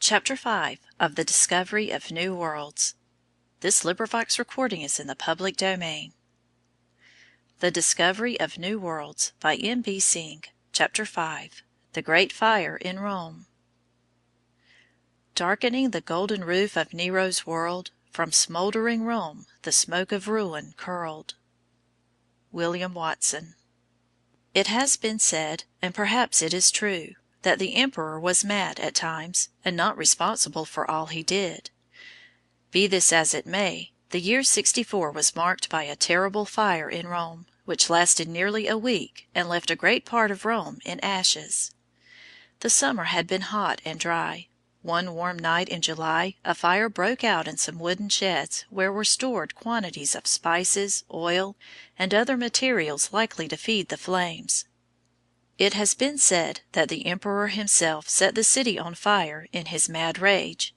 Chapter 5 of the Discovery of New Worlds. The Discovery of New Worlds by M.B. Synge. Chapter 5 The Great Fire in Rome. Darkening the golden roof of Nero's world, from smouldering Rome the smoke of ruin curled. William Watson. It has been said, and perhaps it is true, that the emperor was mad at times, and not responsible for all he did. Be this as it may, the year 64 was marked by a terrible fire in Rome, which lasted nearly a week and left a great part of Rome in ashes. The summer had been hot and dry. One warm night in July a fire broke out in some wooden sheds where were stored quantities of spices, oil, and other materials likely to feed the flames. It has been said that the emperor himself set the city on fire in his mad rage,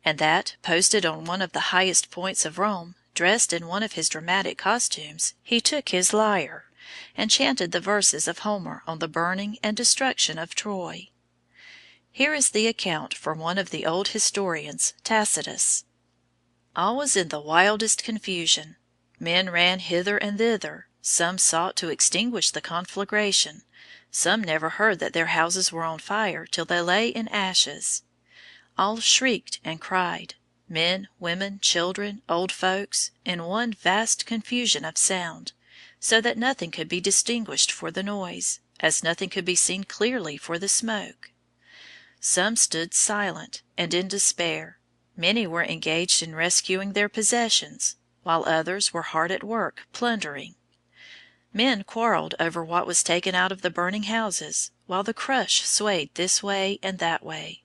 and that, posted on one of the highest points of Rome, dressed in one of his dramatic costumes, he took his lyre, and chanted the verses of Homer on the burning and destruction of Troy. Here is the account from one of the old historians, Tacitus. All was in the wildest confusion. Men ran hither and thither, some sought to extinguish the conflagration, some never heard that their houses were on fire till they lay in ashes. All shrieked and cried, men, women, children, old folks, in one vast confusion of sound, so that nothing could be distinguished for the noise, as nothing could be seen clearly for the smoke. Some stood silent and in despair. Many were engaged in rescuing their possessions, while others were hard at work plundering. Men quarreled over what was taken out of the burning houses, while the crush swayed this way and that way.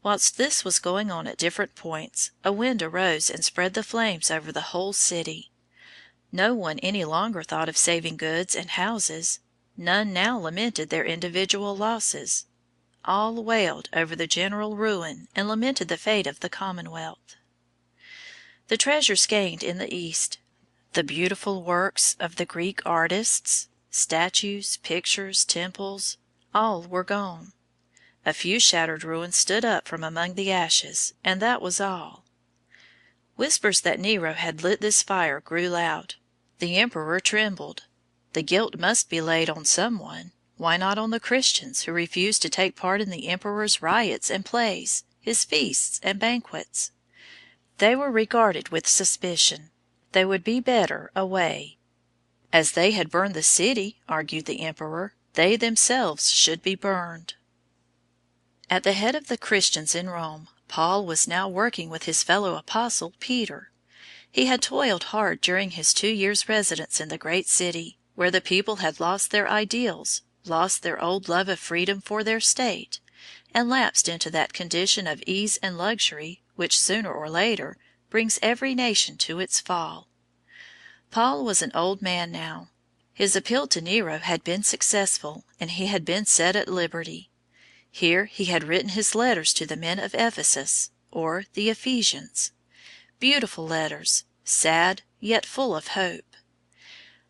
Whilst this was going on at different points, a wind arose and spread the flames over the whole city. No one any longer thought of saving goods and houses. None now lamented their individual losses. All wailed over the general ruin and lamented the fate of the commonwealth. The treasures gained in the East, the beautiful works of the Greek artists, statues, pictures, temples, all were gone. A few shattered ruins stood up from among the ashes, and that was all. Whispers that Nero had lit this fire grew loud. The emperor trembled. The guilt must be laid on some one. Why not on the Christians who refused to take part in the emperor's riots and plays, his feasts and banquets? They were regarded with suspicion. They would be better away. As they had burned the city, argued the emperor, they themselves should be burned. At the head of the Christians in Rome, Paul was now working with his fellow apostle Peter. He had toiled hard during his 2 years' residence in the great city, where the people had lost their ideals, lost their old love of freedom for their state, and lapsed into that condition of ease and luxury which sooner or later brings every nation to its fall. Paul was an old man now. His appeal to Nero had been successful, and he had been set at liberty. Here he had written his letters to the men of Ephesus, or the Ephesians. Beautiful letters, sad, yet full of hope.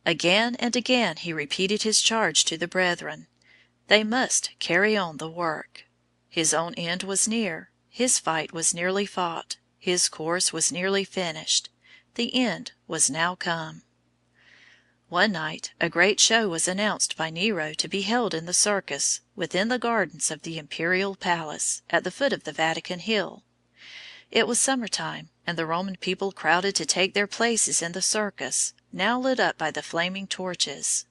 Again and again he repeated his charge to the brethren. They must carry on the work. His own end was near. His fight was nearly fought. His course was nearly finished. The end was now come. One night a great show was announced by Nero to be held in the circus, within the gardens of the imperial palace, at the foot of the Vatican Hill. It was summer time, and the Roman people crowded to take their places in the circus, now lit up by the flaming torches.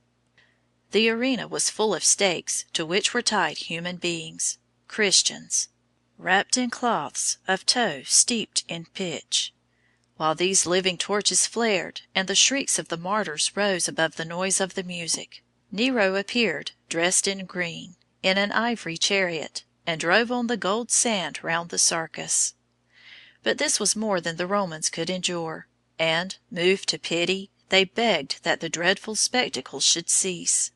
The arena was full of stakes to which were tied human beings, Christians, wrapped in cloths of tow steeped in pitch. While these living torches flared and the shrieks of the martyrs rose above the noise of the music, Nero appeared, dressed in green, in an ivory chariot, and drove on the gold sand round the circus. But this was more than the Romans could endure, and, moved to pity, they begged that the dreadful spectacle should cease.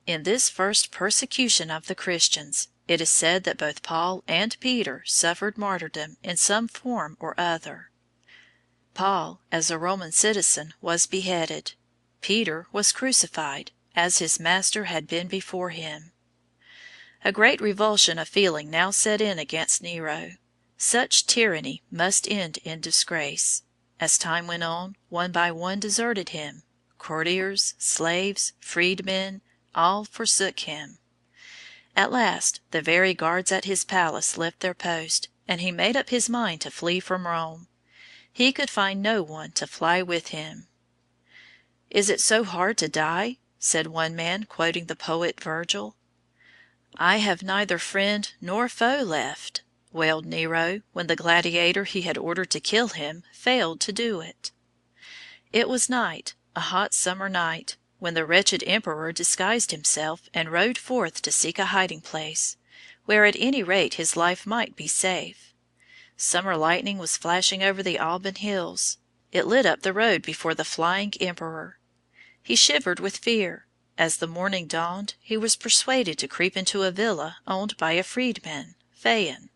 In this first persecution of the Christians, it is said that both Paul and Peter suffered martyrdom in some form or other. Paul, as a Roman citizen, was beheaded. Peter was crucified, as his Master had been before him. A great revulsion of feeling now set in against Nero. Such tyranny must end in disgrace. As time went on, one by one deserted him. Courtiers, slaves, freedmen, all forsook him. At last the very guards at his palace left their post, and he made up his mind to flee from Rome. He could find no one to fly with him. "Is it so hard to die?" said one man, quoting the poet Virgil. "I have neither friend nor foe left," wailed Nero, when the gladiator he had ordered to kill him failed to do it. It was night, a hot summer night, when the wretched emperor disguised himself and rode forth to seek a hiding place, where at any rate his life might be safe. Summer lightning was flashing over the Alban hills. It lit up the road before the flying emperor. He shivered with fear. As the morning dawned, he was persuaded to creep into a villa owned by a freedman, Phaon.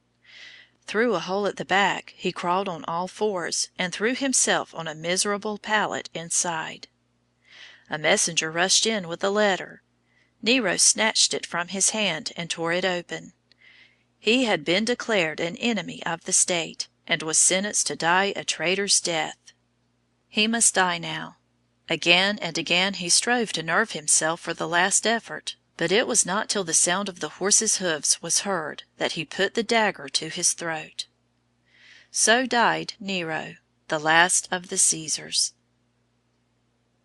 Through a hole at the back he crawled on all fours, and threw himself on a miserable pallet inside. A messenger rushed in with a letter. Nero snatched it from his hand and tore it open. He had been declared an enemy of the state, and was sentenced to die a traitor's death. He must die now. Again and again he strove to nerve himself for the last effort, but it was not till the sound of the horse's hoofs was heard that he put the dagger to his throat. So died Nero, the last of the Caesars.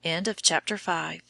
Chapter 6